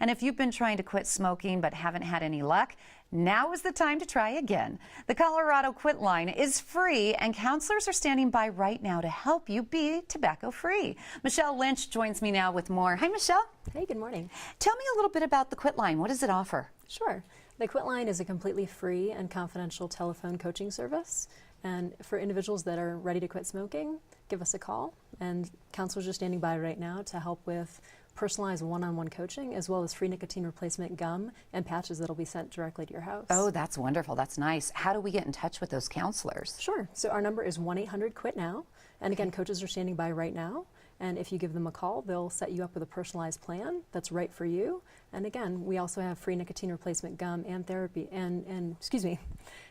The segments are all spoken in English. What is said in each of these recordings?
And if you've been trying to quit smoking but haven't had any luck, now is the time to try again. The Colorado Quitline is free, and counselors are standing by right now to help you be tobacco-free. Michelle Lynch joins me now with more. Hi, Michelle. Hey, good morning. Tell me a little bit about the Quitline. What does it offer? Sure. The Quitline is a completely free and confidential telephone coaching service. And for individuals that are ready to quit smoking, give us a call. And counselors are standing by right now to help with personalized one-on-one coaching, as well as free nicotine replacement gum and patches that will be sent directly to your house. Oh, that's wonderful. That's nice. How do we get in touch with those counselors? Sure. So our number is 1-800-QUIT-NOW. And again, coaches are standing by right now. And if you give them a call, they'll set you up with a personalized plan that's right for you. And again, we also have free nicotine replacement gum and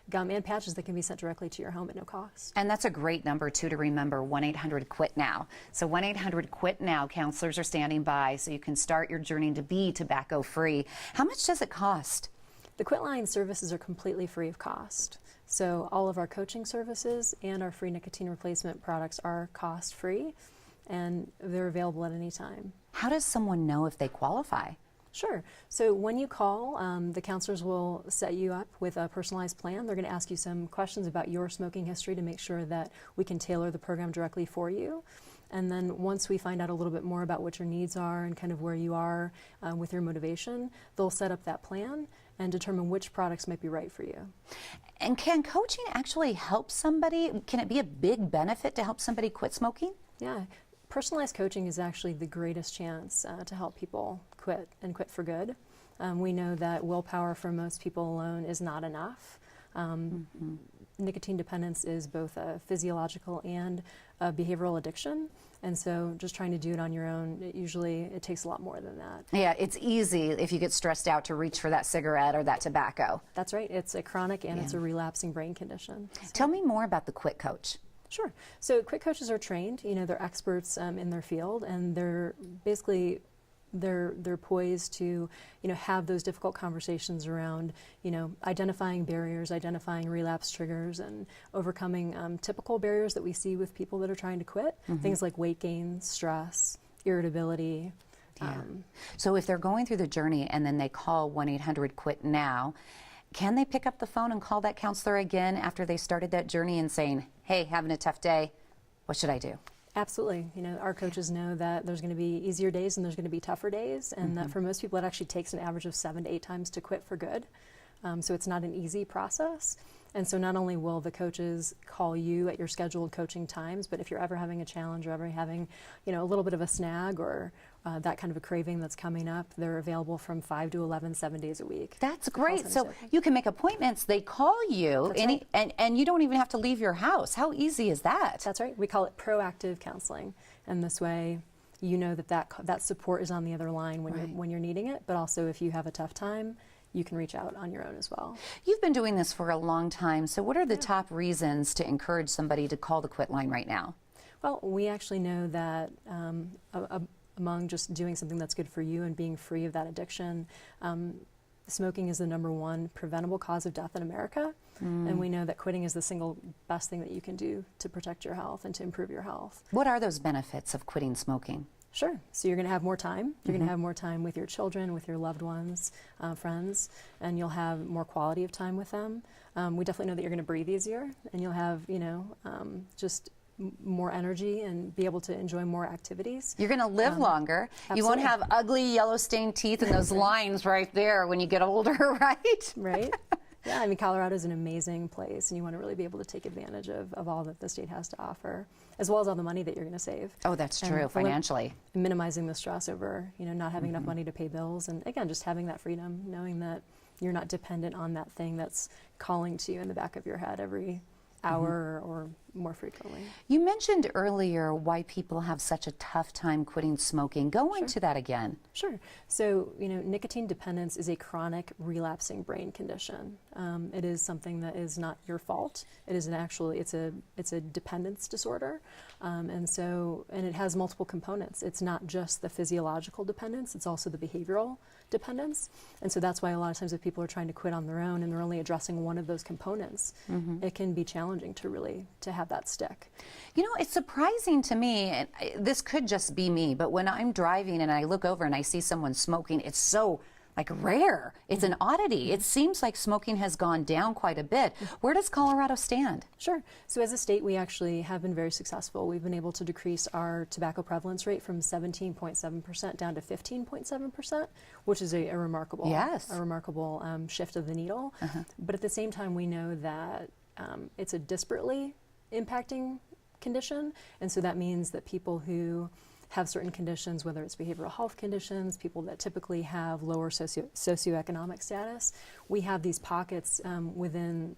gum and patches that can be sent directly to your home at no cost. And that's a great number, too, to remember, 1-800-QUIT-NOW. So 1-800-QUIT-NOW, counselors are standing by so you can start your journey to be tobacco-free. How much does it cost? The Quitline services are completely free of cost. So all of our coaching services and our free nicotine replacement products are cost-free, and they're available at any time. How does someone know if they qualify? Sure. So when you call, the counselors will set you up with a personalized plan. They're going to ask you some questions about your smoking history to make sure that we can tailor the program directly for you. And then once we find out a little bit more about what your needs are and kind of where you are with your motivation, they'll set up that plan and determine which products might be right for you. And can coaching actually help somebody? Can it be a big benefit to help somebody quit smoking? Yeah. Personalized coaching is actually the greatest chance to help people quit and quit for good. We know that willpower for most people alone is not enough. Nicotine dependence is both a physiological and a behavioral addiction, and so just trying to do it on your own, it takes a lot more than that. Yeah, it's easy if you get stressed out to reach for that cigarette or that tobacco. That's right. It's a chronic and it's a relapsing brain condition. So. Tell me more about the Quit Coach. Sure. So quit coaches are trained, they're experts in their field, and they're basically they're poised to have those difficult conversations around identifying barriers, identifying relapse triggers, and overcoming typical barriers that we see with people that are trying to quit. Things like weight gain, stress, irritability. Yeah. So if they're going through the journey and then they call 1-800-QUIT-NOW, can they pick up the phone and call that counselor again after they started that journey and saying, hey, having a tough day, what should I do? Absolutely. Our coaches know that there's going to be easier days and there's going to be tougher days, and that for most people it actually takes an average of 7 to 8 times to quit for good. So it's not an easy process. And so not only will the coaches call you at your scheduled coaching times, but if you're ever having a challenge or ever having a little bit of a snag or that kind of a craving that's coming up, they're available from 5 to 11, 7 days a week. That's great. So you can make appointments. They call you, and you don't even have to leave your house. How easy is that? That's right. We call it proactive counseling. And this way, you know that support is on the other line when you're needing it, but also if you have a tough time, you can reach out on your own as well. You've been doing this for a long time, so what are the top reasons to encourage somebody to call the Quitline right now? Well, we actually know that among just doing something that's good for you and being free of that addiction, smoking is the #1 preventable cause of death in America, and we know that quitting is the single best thing that you can do to protect your health and to improve your health. What are those benefits of quitting smoking? Sure. So you're going to have more time. You're going to have more time with your children, with your loved ones, friends, and you'll have more quality of time with them. We definitely know that you're going to breathe easier, and you'll have, just more energy and be able to enjoy more activities. You're going to live longer. Absolutely. You won't have ugly yellow stained teeth and those lines right there when you get older, right? Right. Yeah, I mean, Colorado is an amazing place, and you want to really be able to take advantage of all that the state has to offer, as well as all the money that you're going to save. Oh, that's true, financially. Minimizing the stress over, not having enough money to pay bills, and again, just having that freedom, knowing that you're not dependent on that thing that's calling to you in the back of your head every hour or more frequently. You mentioned earlier why people have such a tough time quitting smoking. Go into that again. Sure. So, nicotine dependence is a chronic relapsing brain condition. It is something that is not your fault. It is it's a dependence disorder. And it has multiple components. It's not just the physiological dependence, it's also the behavioral dependence. And so that's why a lot of times if people are trying to quit on their own and they're only addressing one of those components, it can be challenging to have have that stick. You know, it's surprising to me, and this could just be me, but when I'm driving and I look over and I see someone smoking, it's so like rare. It's an oddity. It seems like smoking has gone down quite a bit. Where does Colorado stand? Sure. So as a state, we actually have been very successful. We've been able to decrease our tobacco prevalence rate from 17.7% down to 15.7%, which is a remarkable, shift of the needle. But at the same time, we know that it's a disparately impacting condition, and so that means that people who have certain conditions, whether it's behavioral health conditions, people that typically have lower socioeconomic status, we have these pockets within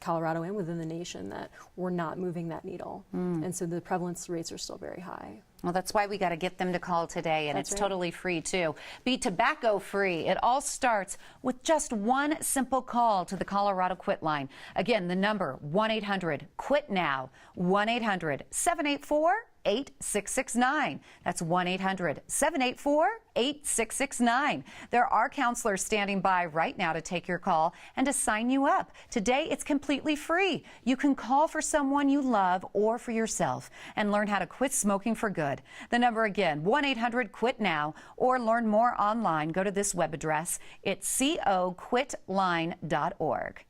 Colorado and within the nation that we're not moving that needle. And so the prevalence rates are still very high. Well, that's why we got to get them to call today, and That's it's right. totally free too. Be tobacco free. It all starts with just one simple call to the Colorado Quitline. Again, the number 1-800-QUIT-NOW, 1-800-784-8669. That's 1-800-784-8669. There are counselors standing by right now to take your call and to sign you up. Today, it's completely free. You can call for someone you love or for yourself and learn how to quit smoking for good. The number again, 1-800-QUIT-NOW, or learn more online. Go to this web address. It's coquitline.org.